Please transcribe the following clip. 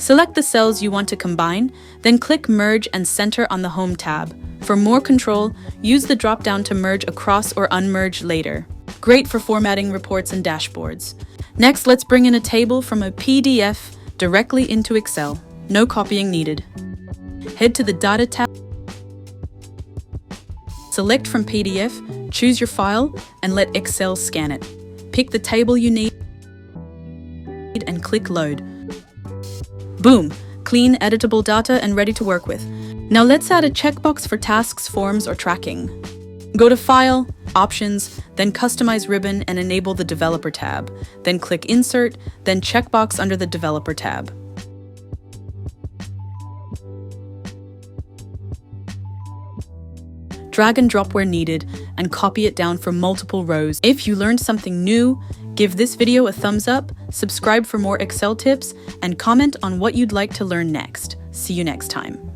Select the cells you want to combine, then click Merge and Center on the Home tab. For more control, use the drop-down to merge across or unmerge later. Great for formatting reports and dashboards. Next, let's bring in a table from a PDF directly into Excel. No copying needed. Head to the Data tab. Select from PDF, choose your file, and let Excel scan it. Pick the table you need and click Load. Boom! Clean, editable data and ready to work with. Now let's add a checkbox for tasks, forms, or tracking. Go to File, Options, then Customize Ribbon and enable the Developer tab. Then click Insert, then Checkbox under the Developer tab. Drag and drop where needed and copy it down for multiple rows. If you learned something new, give this video a thumbs up, subscribe for more Excel tips, and comment on what you'd like to learn next. See you next time.